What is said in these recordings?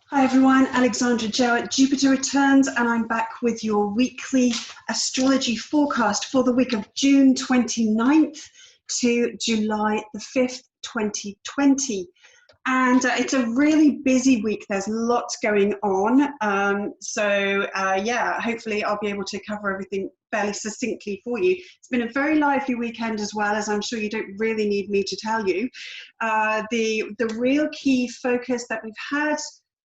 Hi everyone, Alexandra Jowett, Jupiter returns, and I'm back with your weekly astrology forecast for the week of June 29th to July the 5th, 2020. And it's a really busy week. There's lots going on. Yeah, hopefully I'll be able to cover everything fairly succinctly for you. It's been a very lively weekend as well, as I'm sure you don't really need me to tell you. The real key focus that we've had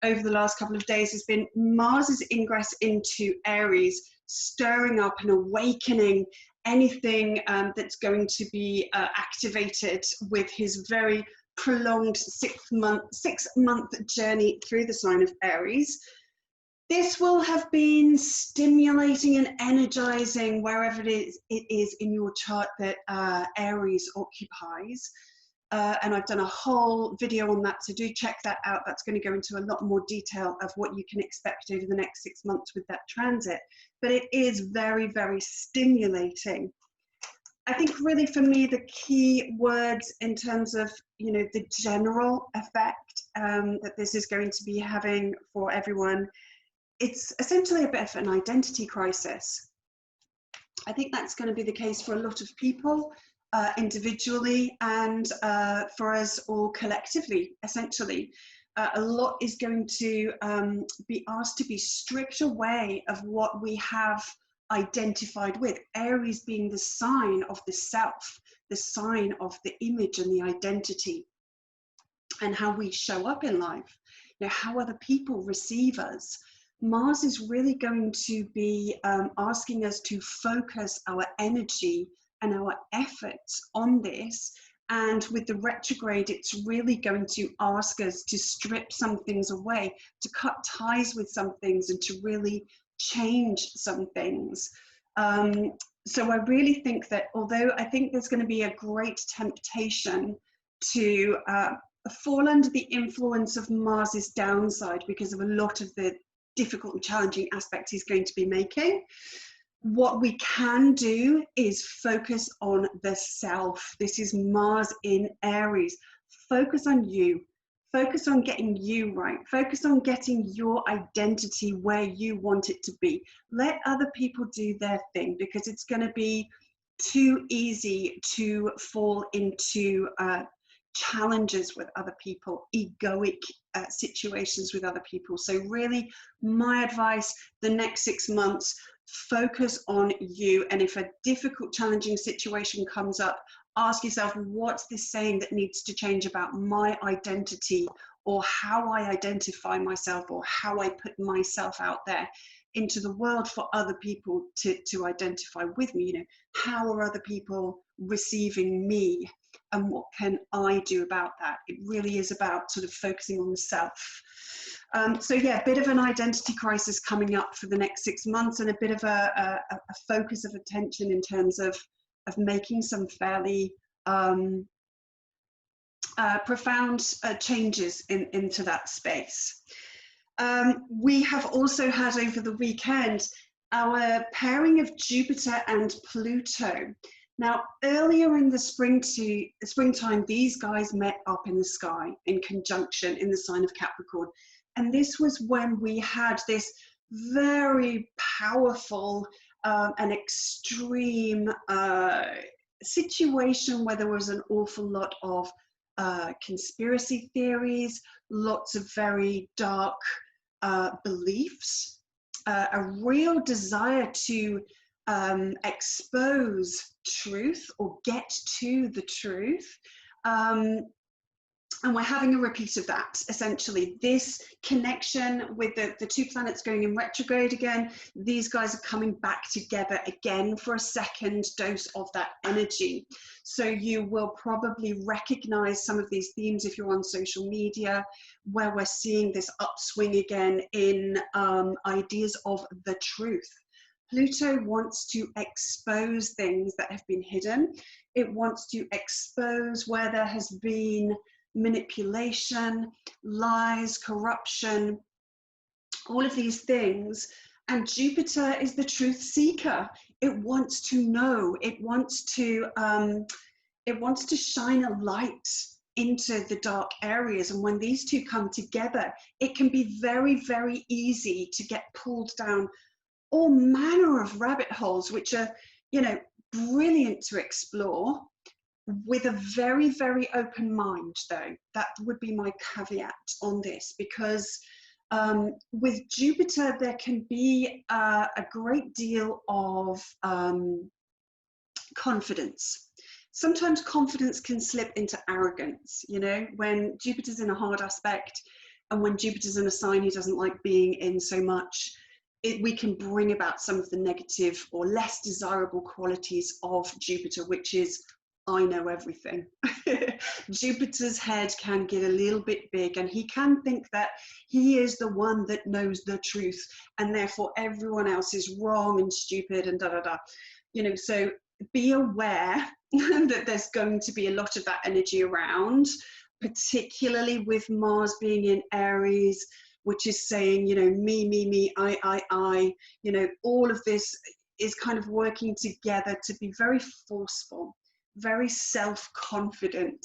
over the last couple of days has been Mars's ingress into Aries, stirring up and awakening anything that's going to be activated with his very prolonged six-month journey through the sign of Aries. This will have been stimulating and energizing wherever it is in your chart that Aries occupies. And I've done a whole video on that, so do check that out. That's going to go into a lot more detail of what you can expect over the next 6 months with that transit. But it is very, very stimulating. I think really for me, the key words in terms of, the general effect that this is going to be having for everyone, it's essentially a bit of an identity crisis. I think that's going to be the case for a lot of people, individually, and for us all collectively, essentially. A lot is going to be asked to be stripped away of what we have identified with. Aries being the sign of the self, the sign of the image and the identity, and how we show up in life, how other people receive us. Mars is really going to be asking us to focus our energy and our efforts on this. And with the retrograde, it's really going to ask us to strip some things away, to cut ties with some things, and to really change some things. So I really think that, although I think there's going to be a great temptation to fall under the influence of Mars's downside because of a lot of the difficult and challenging aspects he's going to be making, what we can do is focus on the self. This is Mars in Aries. Focus on you. Focus on getting you right. Focus on getting your identity where you want it to be. Let other people do their thing, because it's going to be too easy to fall into challenges with other people, egoic situations with other people. So really, my advice, the next 6 months, focus on you. And if a difficult, challenging situation comes up, ask yourself, what's this saying that needs to change about my identity, or how I identify myself, or how I put myself out there into the world for other people to identify with me. How are other people receiving me, and what can I do about that? It really is about sort of focusing on the self. So yeah, a bit of an identity crisis coming up for the next 6 months, and a bit of a focus of attention in terms of making some fairly profound changes into that space. We have also had over the weekend our pairing of Jupiter and Pluto. Now, earlier in the springtime, these guys met up in the sky in conjunction in the sign of Capricorn. And this was when we had this very powerful and extreme situation where there was an awful lot of conspiracy theories, lots of very dark beliefs, a real desire to expose truth or get to the truth. And we're having a repeat of that, essentially. This connection with the two planets going in retrograde again, these guys are coming back together again for a second dose of that energy. So you will probably recognize some of these themes if you're on social media, where we're seeing this upswing again in ideas of the truth. Pluto wants to expose things that have been hidden. It wants to expose where there has been manipulation, lies, corruption, all of these things. And Jupiter is the truth seeker. It wants to know. It wants to shine a light into the dark areas. And when these two come together, it can be very, very easy to get pulled down all manner of rabbit holes, which are, you know, brilliant to explore with a very, very open mind, though. That would be my caveat on this, because with Jupiter, there can be a great deal of confidence. Sometimes confidence can slip into arrogance, you know, when Jupiter's in a hard aspect and when Jupiter's in a sign he doesn't like being in so much, we can bring about some of the negative or less desirable qualities of Jupiter, which is, I know everything. Jupiter's head can get a little bit big, and he can think that he is the one that knows the truth, and therefore everyone else is wrong and stupid and da da da. You know, so be aware that there's going to be a lot of that energy around, particularly with Mars being in Aries, which is saying, you know, me, I, you know, all of this is kind of working together to be very forceful, very self-confident.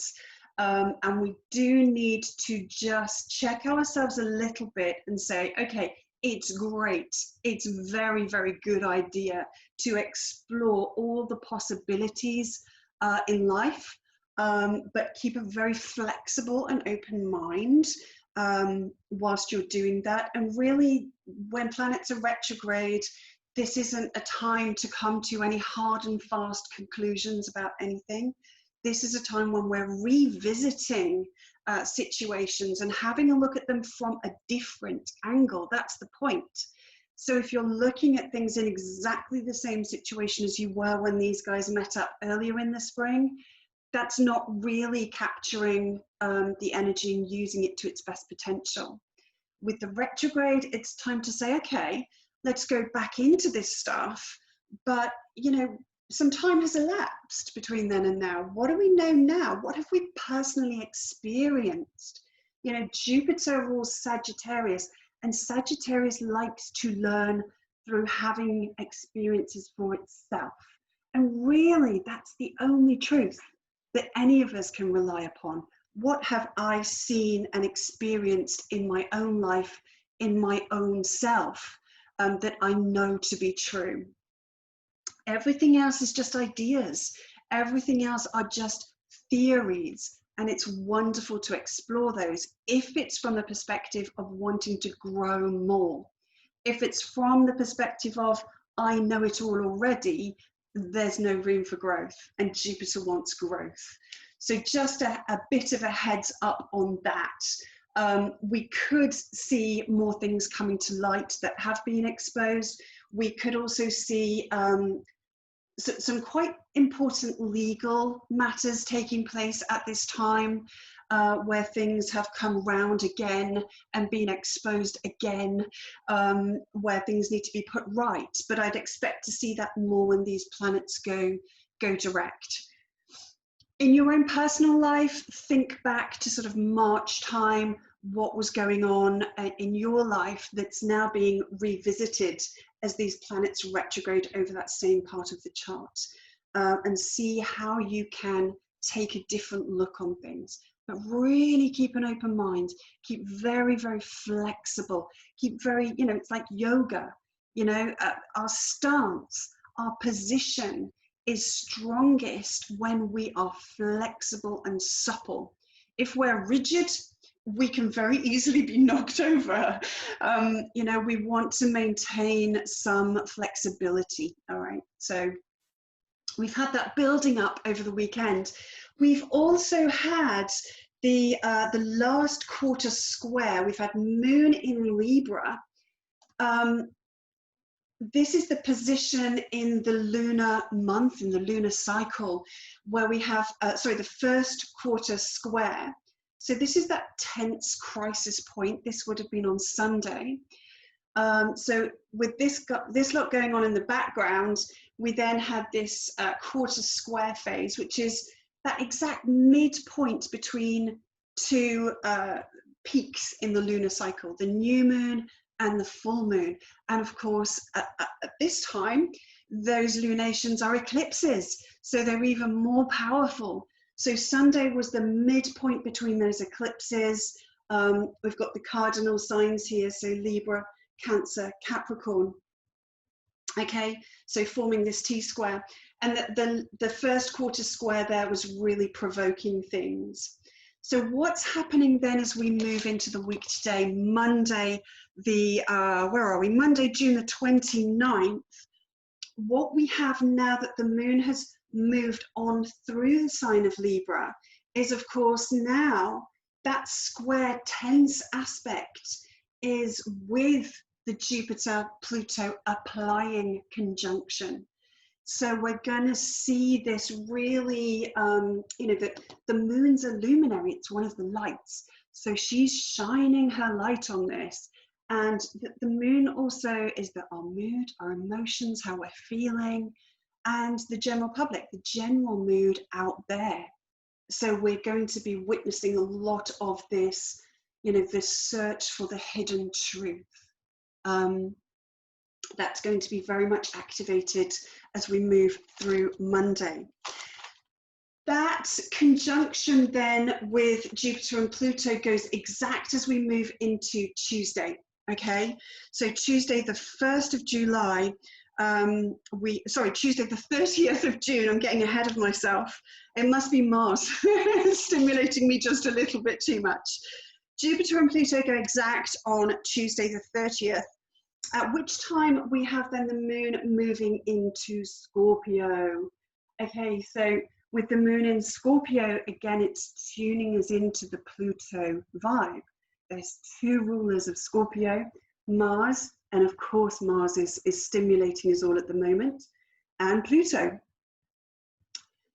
And we do need to just check ourselves a little bit and say, okay, it's great. It's a very, very good idea to explore all the possibilities in life, but keep a very flexible and open mind whilst you're doing that. And really, when planets are retrograde, this isn't a time to come to any hard and fast conclusions about anything. This is a time when we're revisiting situations and having a look at them from a different angle. That's the point. So if you're looking at things in exactly the same situation as you were when these guys met up earlier in the spring, that's not really capturing the energy and using it to its best potential. With the retrograde, it's time to say, okay, let's go back into this stuff. But, you know, some time has elapsed between then and now. What do we know now? What have we personally experienced? You know, Jupiter rules Sagittarius, and Sagittarius likes to learn through having experiences for itself. And really, that's the only truth that any of us can rely upon. What have I seen and experienced in my own life, in my own self, that I know to be true? Everything else is just ideas. Everything else are just theories. And it's wonderful to explore those if it's from the perspective of wanting to grow more. If it's from the perspective of, I know it all already, there's no room for growth, and Jupiter wants growth. So just a bit of a heads up on that. We could see more things coming to light that have been exposed. We could also see some quite important legal matters taking place at this time, where things have come round again and been exposed again, where things need to be put right. But I'd expect to see that more when these planets go direct. In your own personal life, think back to sort of March time, what was going on in your life that's now being revisited as these planets retrograde over that same part of the chart, and see how you can take a different look on things. But really keep an open mind, keep very, very flexible, keep very, you know, it's like yoga, you know, our stance, our position is strongest when we are flexible and supple. If we're rigid, we can very easily be knocked over. You know, we want to maintain some flexibility, all right? So we've had that building up over the weekend. We've also had the last quarter square. We've had Moon in Libra. This is the position in the lunar month, in the lunar cycle, where we have, the first quarter square. So this is that tense crisis point. This would have been on Sunday. So with this lot going on in the background, we then had this quarter square phase, which is that exact midpoint between two peaks in the lunar cycle, the new moon and the full moon. And of course, at this time, those lunations are eclipses, so they're even more powerful. So Sunday was the midpoint between those eclipses. We've got the cardinal signs here, so Libra, Cancer, Capricorn. Okay, so forming this T-square. And the first quarter square there was really provoking things. So what's happening then as we move into the week today, Monday, where are we? Monday, June the 29th. What we have now that the moon has moved on through the sign of Libra is, of course, now that square tense aspect is with the Jupiter-Pluto applying conjunction. So we're going to see this really, the moon's a luminary, it's one of the lights. So she's shining her light on this. And the moon also is our mood, our emotions, how we're feeling, and the general public, the general mood out there. So we're going to be witnessing a lot of this, this search for the hidden truth. That's going to be very much activated as we move through Monday. That conjunction then with Jupiter and Pluto goes exact as we move into Tuesday. Okay, so Tuesday the 1st of July, Tuesday the 30th of June, I'm getting ahead of myself. It must be Mars stimulating me just a little bit too much. Jupiter and Pluto go exact on Tuesday the 30th, at which time we have then the moon moving into Scorpio. Okay, so with the moon in Scorpio, again, it's tuning us into the Pluto vibe. There's two rulers of Scorpio, Mars, and of course Mars is stimulating us all at the moment, and Pluto.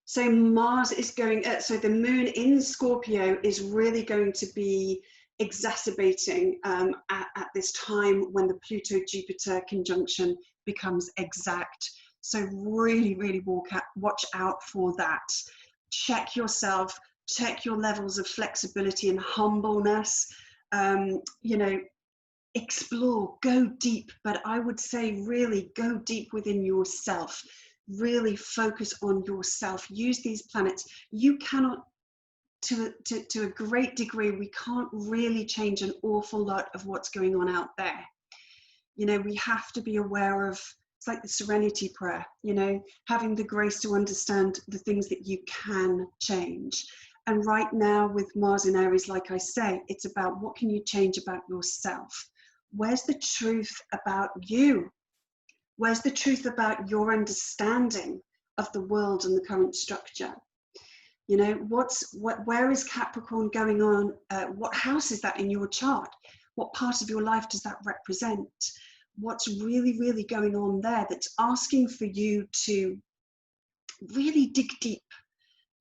So Mars is going, so the moon in Scorpio is really going to be exacerbating at this time when the Pluto-Jupiter conjunction becomes exact. So really, really watch out for that. Check yourself, check your levels of flexibility and humbleness. Explore, go deep, but I would say really go deep within yourself. Really focus on yourself. Use these planets. You cannot, to a great degree, we can't really change an awful lot of what's going on out there. We have to be aware of, it's like the serenity prayer, having the grace to understand the things that you can change. And right now with Mars in Aries, like I say, it's about what can you change about yourself? Where's the truth about you? Where's the truth about your understanding of the world and the current structure? Where is Capricorn going on? What house is that in your chart? What part of your life does that represent? What's really, really going on there that's asking for you to really dig deep,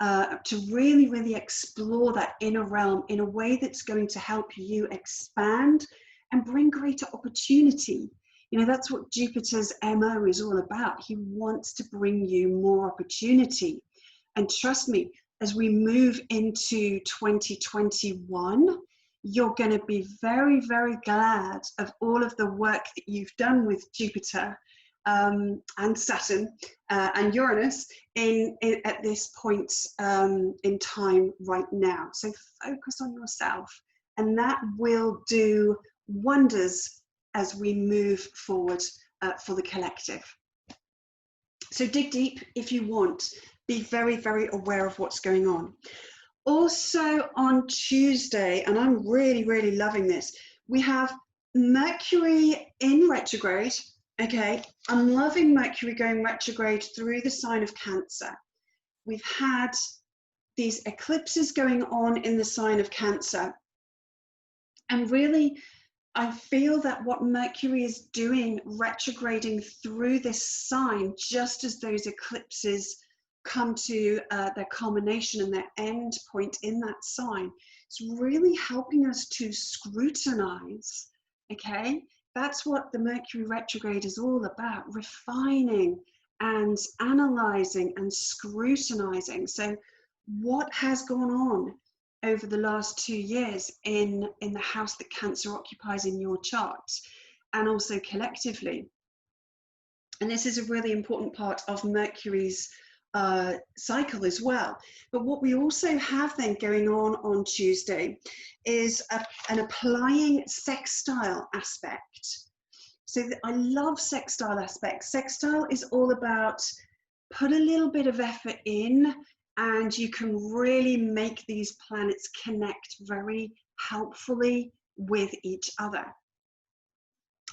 to really, really explore that inner realm in a way that's going to help you expand and bring greater opportunity. That's what Jupiter's MO is all about. He wants to bring you more opportunity. And trust me, as we move into 2021, you're going to be very, very glad of all of the work that you've done with Jupiter and Saturn and Uranus at this point in time right now. So focus on yourself, and that will do wonders as we move forward for the collective. So dig deep if you want. Be very, very aware of what's going on. Also on Tuesday, and I'm really, really loving this, we have Mercury in retrograde. Okay, I'm loving Mercury going retrograde through the sign of Cancer. We've had these eclipses going on in the sign of Cancer. And really, I feel that what Mercury is doing, retrograding through this sign, just as those eclipses come to their culmination and their end point in that sign, it's really helping us to scrutinize. Okay, that's what the Mercury retrograde is all about, refining and analyzing and scrutinizing. So what has gone on over the last 2 years in the house that Cancer occupies in your chart, and also collectively? And this is a really important part of Mercury's cycle as well. But what we also have then going on Tuesday is an applying sextile aspect. So I love sextile aspects. Sextile is all about put a little bit of effort in and you can really make these planets connect very helpfully with each other.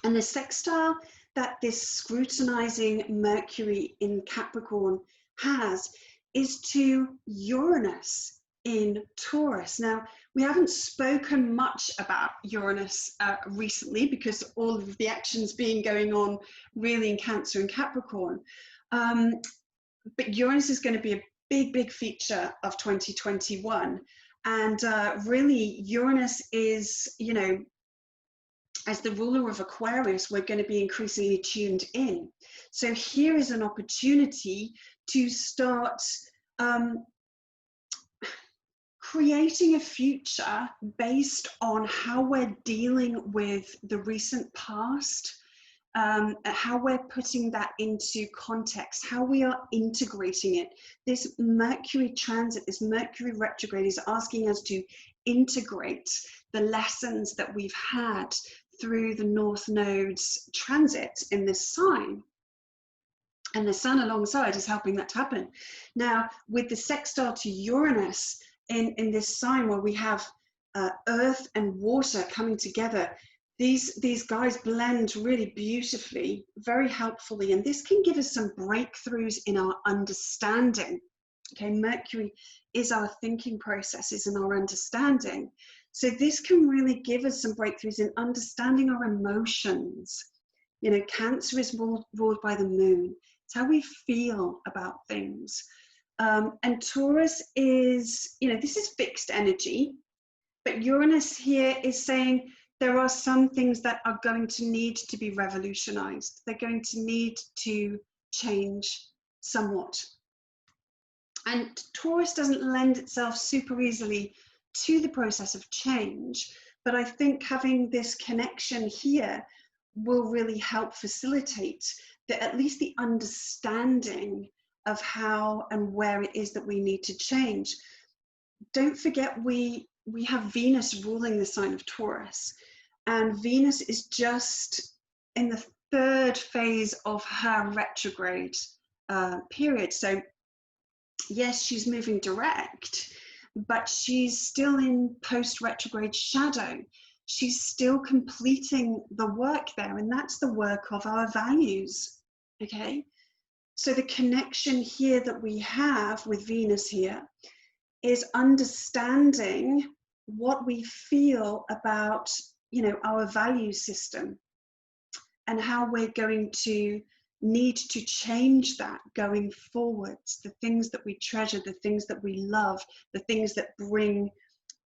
And the sextile that this scrutinizing Mercury in Capricorn has is to Uranus in Taurus. Now, we haven't spoken much about Uranus recently because all of the actions being going on really in Cancer and Capricorn. But Uranus is going to be a big feature of 2021. And really, Uranus is, you know, as the ruler of Aquarius, we're going to be increasingly tuned in. So here is an opportunity to start creating a future based on how we're dealing with the recent past, how we're putting that into context, how we are integrating it. This Mercury transit, this Mercury retrograde is asking us to integrate the lessons that we've had through the North Node's transit in this sign. And the Sun alongside is helping that to happen. Now, with the sextile to Uranus in this sign where we have earth and water coming together, these guys blend really beautifully, very helpfully, and this can give us some breakthroughs in our understanding. Okay, Mercury is our thinking processes and our understanding. So this can really give us some breakthroughs in understanding our emotions. You know, Cancer is ruled by the moon. It's how we feel about things. And Taurus is, you know, this is fixed energy, but Uranus here is saying there are some things that are going to need to be revolutionized. They're going to need to change somewhat. And Taurus doesn't lend itself super easily to the process of change, but I think having this connection here will really help facilitate at least the understanding of how and where it is that we need to change. Don't forget we have Venus ruling the sign of Taurus, and Venus is just in the third phase of her retrograde period. So yes, she's moving direct, but she's still in post-retrograde shadow. She's still completing the work there, and that's the work of our values, okay? So the connection here that we have with Venus here is understanding what we feel about, you know, our value system and how we're going to need to change that going forwards. The things that we treasure, the things that we love, the things that bring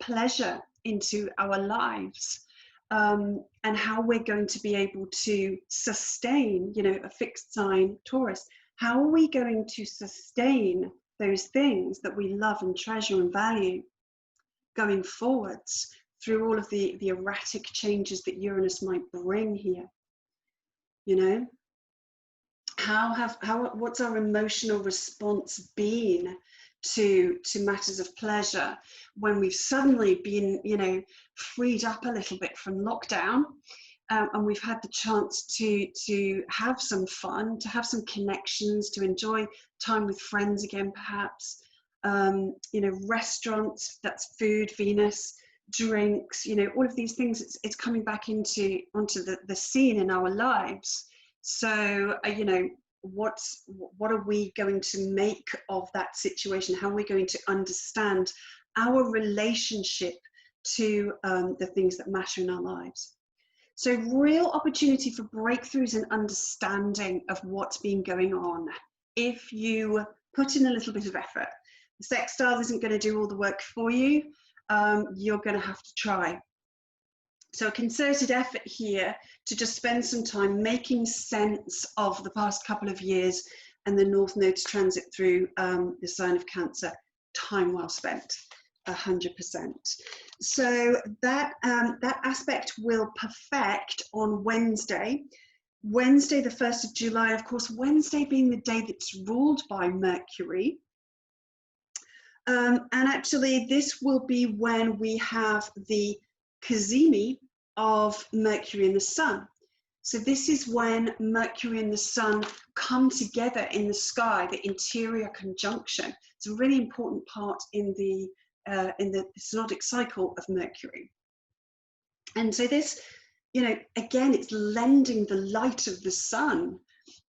pleasure into our lives, and how we're going to be able to sustain, you know, a fixed sign Taurus. How are we going to sustain those things that we love and treasure and value going forwards through all of the erratic changes that Uranus might bring here? You know, what's our emotional response been to matters of pleasure when we've suddenly been, you know, freed up a little bit from lockdown, and we've had the chance to have some fun, to have some connections, to enjoy time with friends again, perhaps, you know, restaurants, that's food, Venus, drinks, you know, all of these things, it's coming back onto the scene in our lives. So, you know, what are we going to make of that situation? How are we going to understand our relationship to the things that matter in our lives? So real opportunity for breakthroughs and understanding of what's been going on if you put in a little bit of effort. The sextile isn't going to do all the work for you. You're going to have to try. So a concerted effort here to just spend some time making sense of the past couple of years and the North Node's transit through the sign of Cancer. Time well spent, 100%. So that aspect will perfect on Wednesday. Wednesday, the 1st of July, of course, Wednesday being the day that's ruled by Mercury. And actually, this will be when we have the cazimi of Mercury and the Sun. So this is when Mercury and the Sun come together in the sky, the interior conjunction. It's a really important part in the synodic cycle of Mercury. And so this, you know, again, it's lending the light of the sun,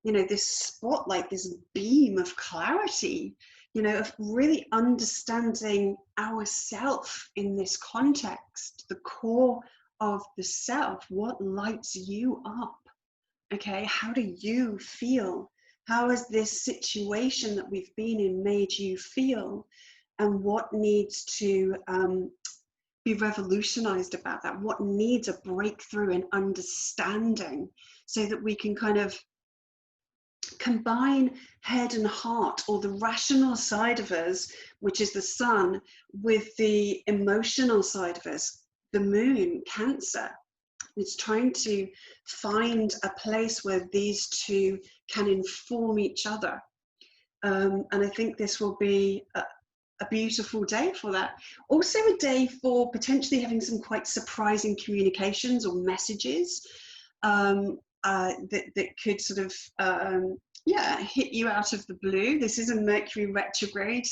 you know, this spotlight, this beam of clarity, you know, of really understanding ourself in this context, the core of the self, what lights you up, okay? How do you feel? How has this situation that we've been in made you feel? And what needs to be revolutionized about that? What needs a breakthrough in understanding so that we can kind of combine head and heart, or the rational side of us, which is the sun, with the emotional side of us, the moon, Cancer. It's trying to find a place where these two can inform each other. And I think this will be a beautiful day for that. Also a day for potentially having some quite surprising communications or messages that could sort of, yeah, hit you out of the blue. This is a Mercury retrograde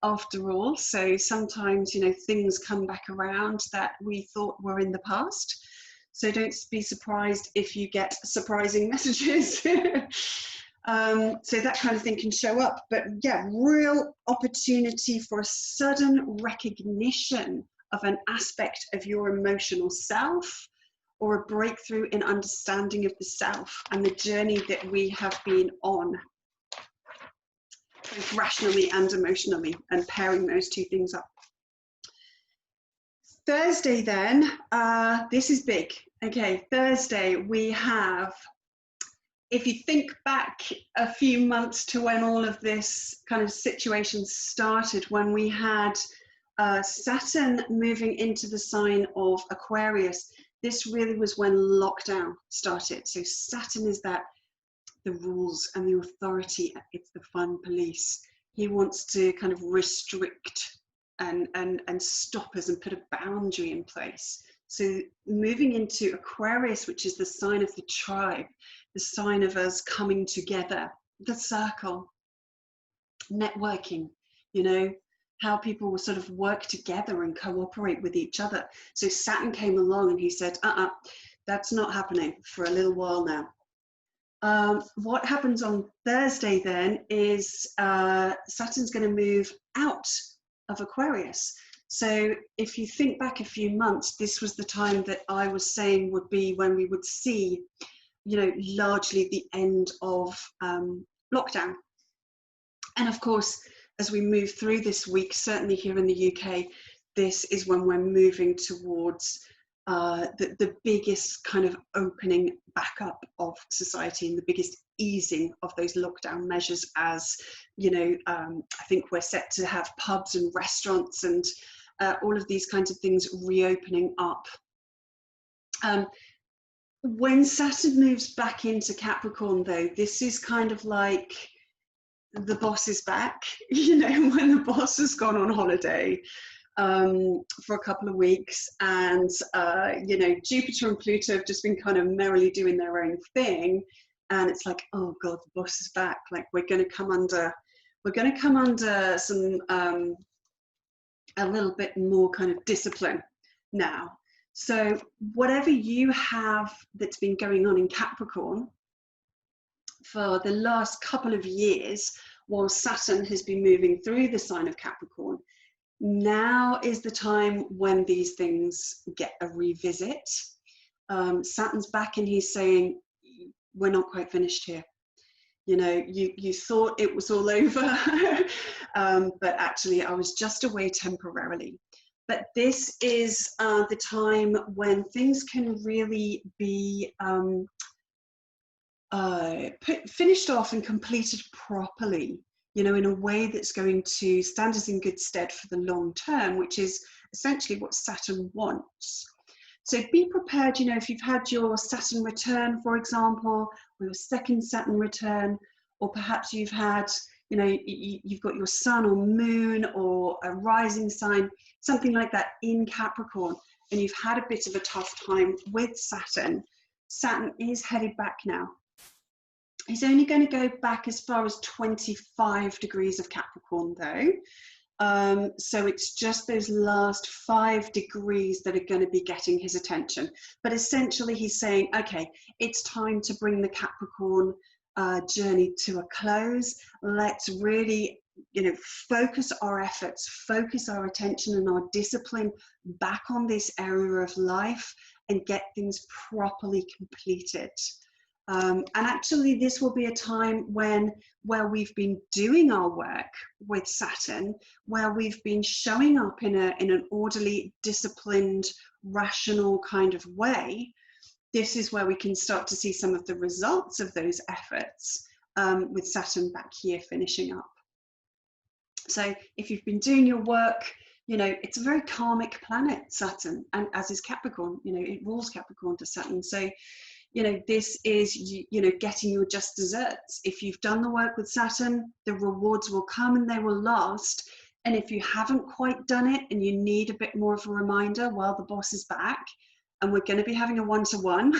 after all. So sometimes, you know, things come back around that we thought were in the past. So don't be surprised if you get surprising messages. So that kind of thing can show up. But yeah, real opportunity for a sudden recognition of an aspect of your emotional self, or a breakthrough in understanding of the self and the journey that we have been on, both rationally and emotionally, and pairing those two things up. Thursday then, this is big. Okay, Thursday we have, if you think back a few months to when all of this kind of situation started, when we had Saturn moving into the sign of Aquarius, this really was when lockdown started. So Saturn is that, the rules and the authority, it's the fun police. He wants to kind of restrict and stop us and put a boundary in place. So moving into Aquarius, which is the sign of the tribe, the sign of us coming together, the circle, networking, you know, how people will sort of work together and cooperate with each other. So Saturn came along and he said, that's not happening for a little while now. What happens on Thursday then is Saturn's going to move out of Aquarius. So if you think back a few months, this was the time that I was saying would be when we would see, you know, largely the end of lockdown. And of course, as we move through this week, certainly here in the UK, this is when we're moving towards the biggest kind of opening back up of society and the biggest easing of those lockdown measures, as, you know, I think we're set to have pubs and restaurants and all of these kinds of things reopening up. When Saturn moves back into Capricorn, though, this is kind of like the boss is back, you know, when the boss has gone on holiday for a couple of weeks, and you know, Jupiter and Pluto have just been kind of merrily doing their own thing, and it's like, oh god, the boss is back. Like we're going to come under some a little bit more kind of discipline now. So whatever you have that's been going on in Capricorn for the last couple of years, while Saturn has been moving through the sign of Capricorn, now is the time when these things get a revisit. Saturn's back and he's saying, we're not quite finished here. You know, you thought it was all over, but actually I was just away temporarily. But this is the time when things can really be finished off and completed properly, you know, in a way that's going to stand us in good stead for the long term, which is essentially what Saturn wants. So be prepared, you know, if you've had your Saturn return, for example, or your second Saturn return, or perhaps you've had, you know, you've got your sun or moon or a rising sign, something like that in Capricorn, and you've had a bit of a tough time with Saturn. Saturn is headed back now. He's only going to go back as far as 25 degrees of Capricorn though. So it's just those last 5 degrees that are going to be getting his attention. But essentially he's saying, okay, it's time to bring the Capricorn journey to a close. Let's really, you know, focus our efforts, focus our attention and our discipline back on this area of life and get things properly completed. And actually this will be a time where we've been doing our work with Saturn, where we've been showing up in an orderly, disciplined, rational kind of way. This is where we can start to see some of the results of those efforts with Saturn back here finishing up. So if you've been doing your work, you know, it's a very karmic planet, Saturn, and as is Capricorn, you know, it rules Capricorn to Saturn. So you know, this is, you know, getting your just desserts. If you've done the work with Saturn, the rewards will come and they will last. And if you haven't quite done it and you need a bit more of a reminder, well, the boss is back and we're going to be having a one-to-one.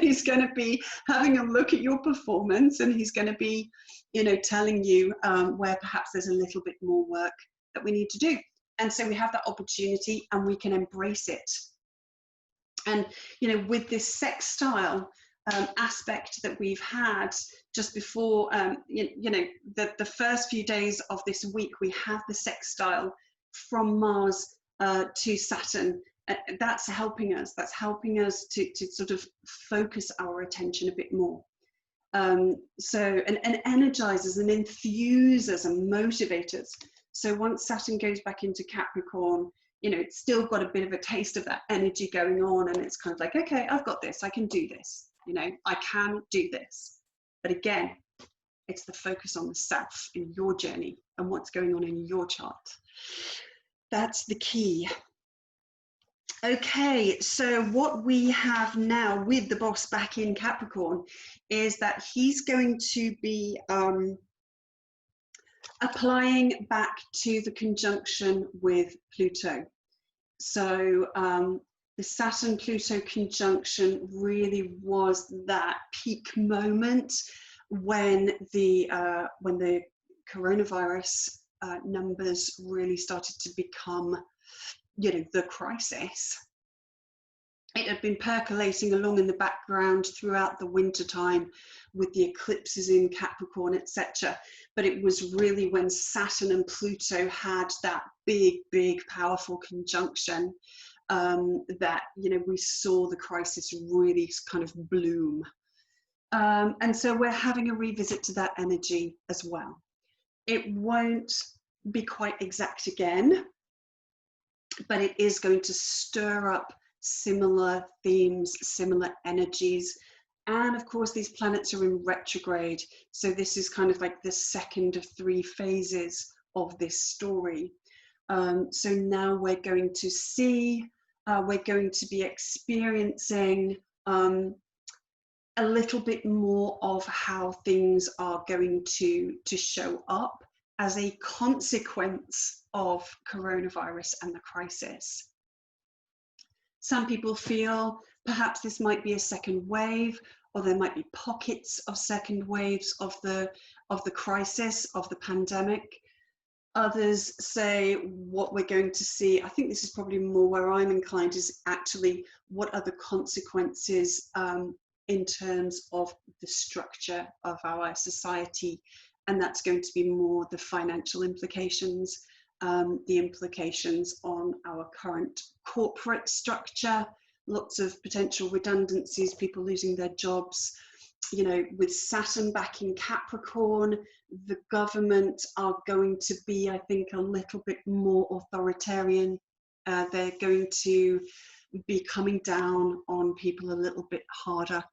He's going to be having a look at your performance and he's going to be, you know, telling you where perhaps there's a little bit more work that we need to do. And so we have that opportunity and we can embrace it. And, you know, with this sextile aspect that we've had just before, you know, the first few days of this week, we have the sextile from Mars to Saturn. That's helping us. That's helping us to sort of focus our attention a bit more. So, and energizes and enthuses and motivators. So once Saturn goes back into Capricorn, you know, it's still got a bit of a taste of that energy going on and it's kind of like, okay, I've got this, I can do this, you know, I can do this. But again, it's the focus on the self in your journey and what's going on in your chart. That's the key. Okay, so what we have now with the boss back in Capricorn is that he's going to be applying back to the conjunction with Pluto. So the Saturn-Pluto conjunction really was that peak moment when the coronavirus numbers really started to become, you know, the crisis. It had been percolating along in the background throughout the winter time with the eclipses in Capricorn, etc. But it was really when Saturn and Pluto had that big, powerful conjunction that, you know, we saw the crisis really kind of bloom. And so we're having a revisit to that energy as well. It won't be quite exact again, but it is going to stir up similar themes, similar energies. And of course, these planets are in retrograde. So this is kind of like the second of 3 phases of this story. So now we're going to see, we're going to be experiencing a little bit more of how things are going to show up as a consequence of coronavirus and the crisis. Some people feel perhaps this might be a second wave, or there might be pockets of second waves of the crisis, of the pandemic. Others say what we're going to see, I think this is probably more where I'm inclined, is actually what are the consequences in terms of the structure of our society. And that's going to be more the financial implications, the implications on our current corporate structure, lots of potential redundancies, people losing their jobs. You know, with Saturn back in Capricorn, the government are going to be, I think, a little bit more authoritarian. They're going to be coming down on people a little bit harder.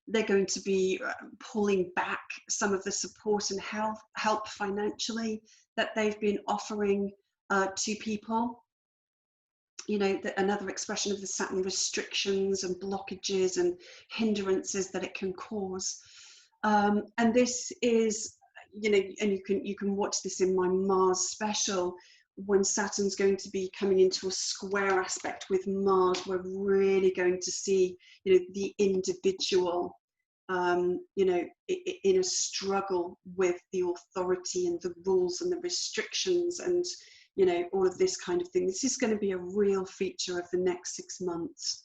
They're going to be pulling back some of the support and help financially that they've been offering to people. you know, another expression of the Saturn, restrictions and blockages and hindrances that it can cause. And this is, you know, and you can watch this in my Mars special, when Saturn's going to be coming into a square aspect with Mars. We're really going to see, you know, the individual, you know, in a struggle with the authority and the rules and the restrictions and, you know, all of this kind of thing. This is going to be a real feature of the next 6 months,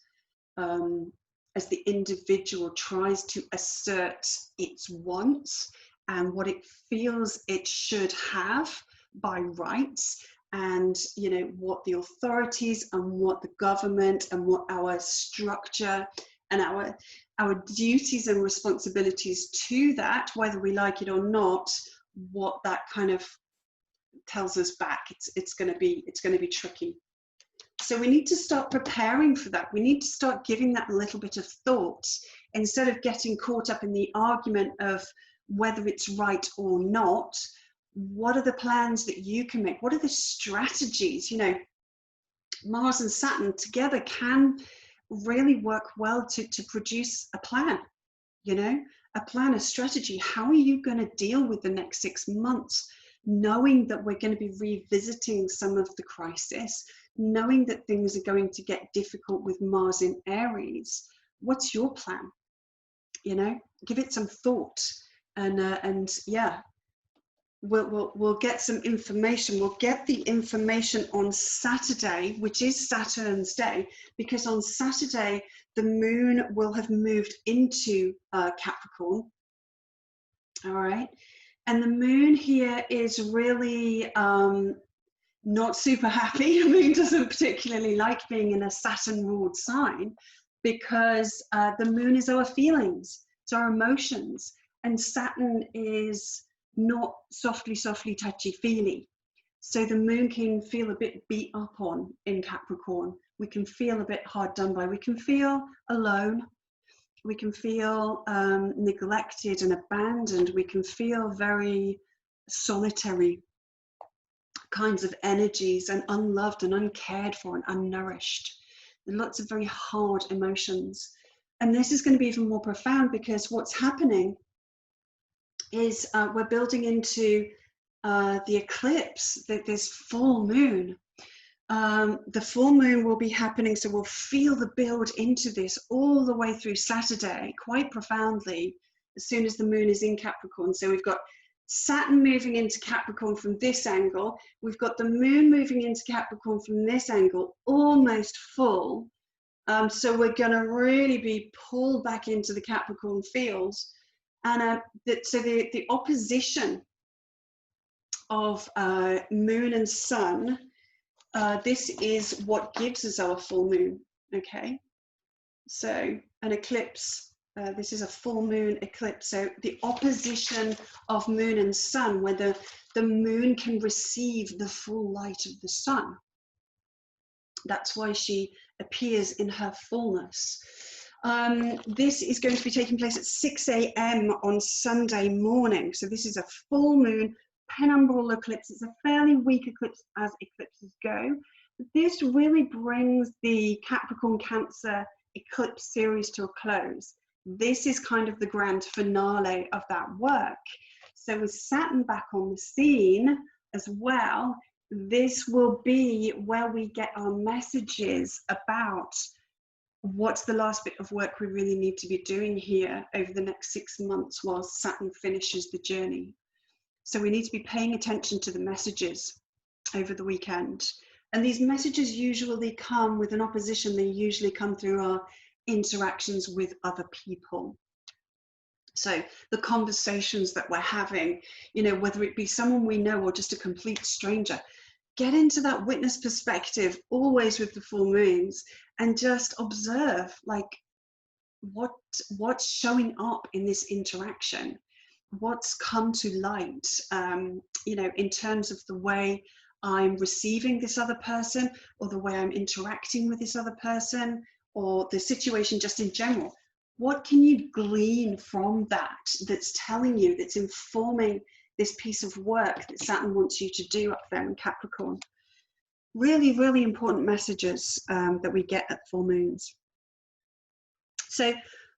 as the individual tries to assert its wants and what it feels it should have by rights, and, you know, what the authorities and what the government and what our structure and our duties and responsibilities to that, whether we like it or not, what that kind of tells us back. It's going to be tricky. So we need to start preparing for that. We need to start giving that a little bit of thought, instead of getting caught up in the argument of whether it's right or not. What are the plans that you can make? What are the strategies? You know, Mars and Saturn together can really work well to produce a plan, you know, a plan, a strategy. How are you going to deal with the next 6 months, knowing that we're going to be revisiting some of the crisis, knowing that things are going to get difficult with Mars in Aries? What's your plan? You know, give it some thought, and yeah, we'll get some information. We'll get the information on Saturday, which is Saturn's day, because on Saturday the moon will have moved into Capricorn. All right, and the moon here is really not super happy. The moon doesn't particularly like being in a Saturn ruled sign, because the moon is our feelings, it's our emotions, and Saturn is not softly touchy-feely. So the moon can feel a bit beat up on in Capricorn. We can feel a bit hard done by. We can feel alone. We can feel neglected and abandoned. We can feel very solitary kinds of energies, and unloved and uncared for and unnourished. And lots of very hard emotions. And this is going to be even more profound, because what's happening is we're building into the eclipse, this full moon. The full moon will be happening, so we'll feel the build into this all the way through Saturday, quite profoundly, as soon as the moon is in Capricorn. So we've got Saturn moving into Capricorn from this angle. We've got the moon moving into Capricorn from this angle, almost full. So we're going to really be pulled back into the Capricorn fields. And so the opposition of moon and sun, this is what gives us our full moon. Okay, so an eclipse, this is a full moon eclipse. So the opposition of moon and sun, whether the moon can receive the full light of the sun. That's why she appears in her fullness. This is going to be taking place at 6 a.m. on Sunday morning. So this is a full moon penumbral eclipse. It's a fairly weak eclipse as eclipses go. But this really brings the Capricorn Cancer eclipse series to a close. This is kind of the grand finale of that work. So with Saturn back on the scene as well, this will be where we get our messages about what's the last bit of work we really need to be doing here over the next 6 months while Saturn finishes the journey. So we need to be paying attention to the messages over the weekend. And these messages usually come with an opposition. They usually come through our interactions with other people. So the conversations that we're having, you know, whether it be someone we know or just a complete stranger, get into that witness perspective, always with the full moons, and just observe, like, what's showing up in this interaction, what's come to light, you know, in terms of the way I'm receiving this other person, or the way I'm interacting with this other person, or the situation just in general. What can you glean from that, that's telling you, that's informing this piece of work that Saturn wants you to do up there in Capricorn? Really, really important messages that we get at full moons. So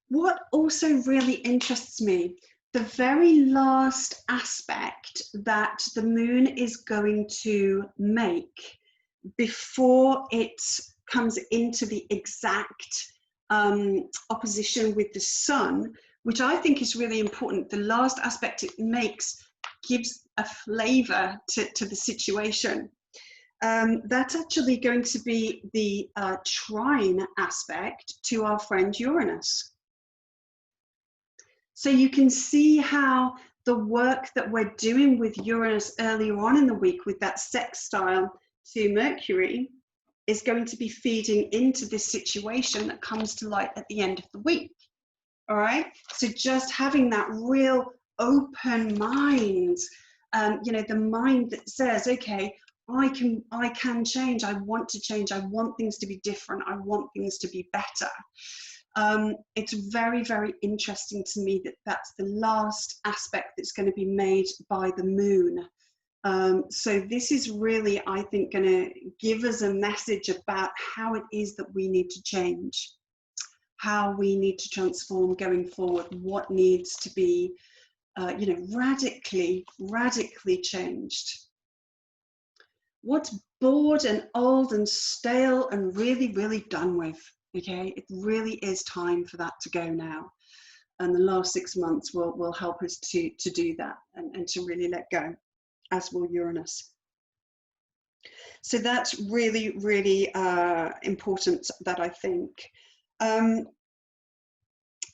what also really interests me, the very last aspect that the moon is going to make before it comes into the exact opposition with the sun, which I think is really important. The last aspect it makes gives a flavor to the situation. That's actually going to be the trine aspect to our friend Uranus. So you can see how the work that we're doing with Uranus earlier on in the week with that sextile to Mercury is going to be feeding into this situation that comes to light at the end of the week. All right, so just having that real open mind, the mind that says, okay, I can change, I want to change, I want things to be different, I want things to be better. It's very, very interesting to me that that's the last aspect that's going to be made by the moon. So this is really, I think, going to give us a message about how it is that we need to change, how we need to transform going forward, what needs to be, radically changed. What's bored and old and stale and really, really done with, okay? It really is time for that to go now. And the last 6 months will help us to do that and to really let go, as will Uranus. So that's really, really important, that I think.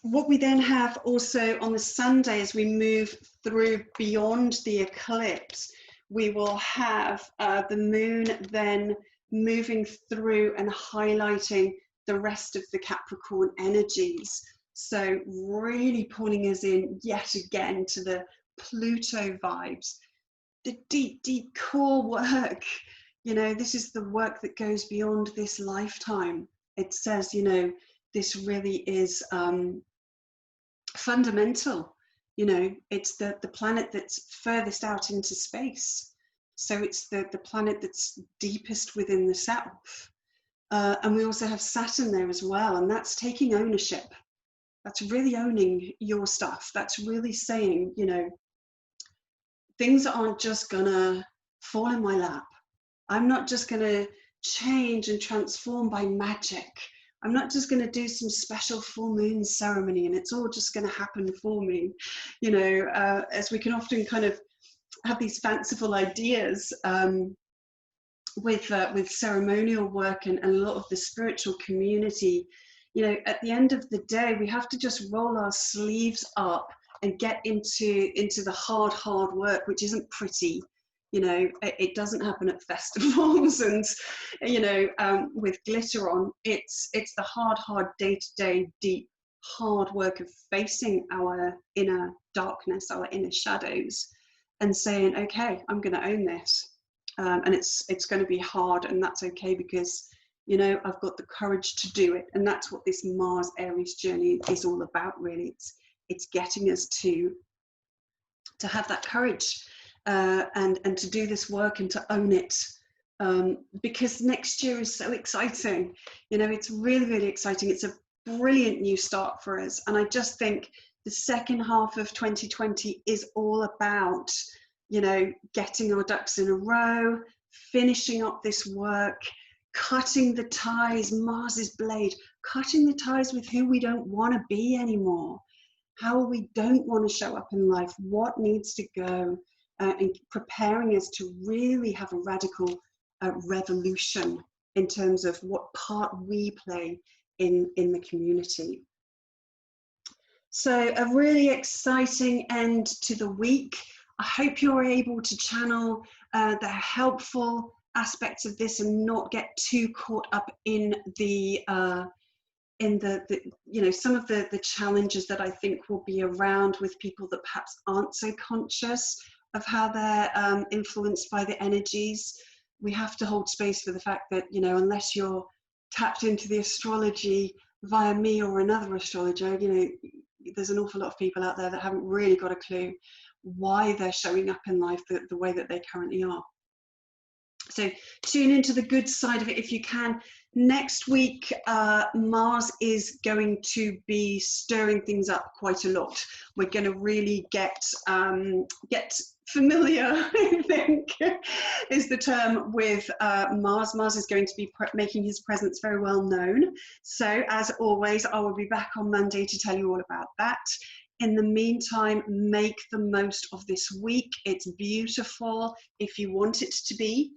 What we then have also on the Sunday, as we move through beyond the eclipse, we will have the moon then moving through and highlighting the rest of the Capricorn energies. So really pulling us in yet again to the Pluto vibes, the deep, deep core work. This is the work that goes beyond this lifetime. It says, this really is fundamental. It's the planet that's furthest out into space. So it's the planet that's deepest within the self. And we also have Saturn there as well, and that's taking ownership. That's really owning your stuff. That's really saying, things aren't just gonna fall in my lap. I'm not just gonna change and transform by magic. I'm not just going to do some special full moon ceremony and it's all just going to happen for me. As we can often kind of have these fanciful ideas with ceremonial work and a lot of the spiritual community. At the end of the day, we have to just roll our sleeves up and get into the hard work, which isn't pretty. It doesn't happen at festivals and with glitter on. It's the hard day-to-day deep hard work of facing our inner darkness, our inner shadows, and saying, okay, I'm going to own this, and it's going to be hard, and that's okay, because I've got the courage to do it. And that's what this Mars Aries journey is all about, really. It's getting us to have that courage. And to do this work and to own it, because next year is so exciting. It's really, really exciting. It's a brilliant new start for us, and I just think the second half of 2020 is all about getting our ducks in a row, finishing up this work, cutting the ties, Mars's blade, cutting the ties with who we don't want to be anymore, how we don't want to show up in life, what needs to go. And preparing us to really have a radical revolution in terms of what part we play in the community. So a really exciting end to the week. I hope you're able to channel the helpful aspects of this and not get too caught up in the some of the challenges that I think will be around with people that perhaps aren't so conscious of how they're influenced by the energies. We have to hold space for the fact that, unless you're tapped into the astrology via me or another astrologer, there's an awful lot of people out there that haven't really got a clue why they're showing up in life the way that they currently are. So tune into the good side of it if you can. Next week, Mars is going to be stirring things up quite a lot. We're going to really get familiar, I think, is the term, with Mars. Mars is going to be making his presence very well known. So as always, I will be back on Monday to tell you all about that. In the meantime, make the most of this week. It's beautiful if you want it to be.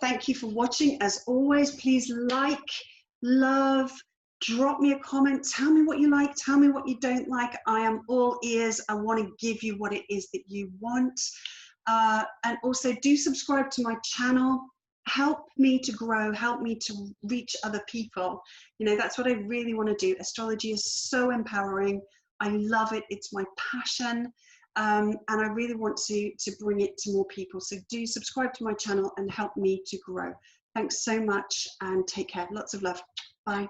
Thank you for watching. As always, please like, love, drop me a comment. Tell me what you like. Tell me what you don't like. I am all ears. I want to give you what it is that you want. And also do subscribe to my channel. Help me to grow. Help me to reach other people. You know, that's what I really want to do. Astrology is so empowering. I love it. It's my passion. And I really want to bring it to more people. So do subscribe to my channel and help me to grow. Thanks so much and take care. Lots of love. Bye.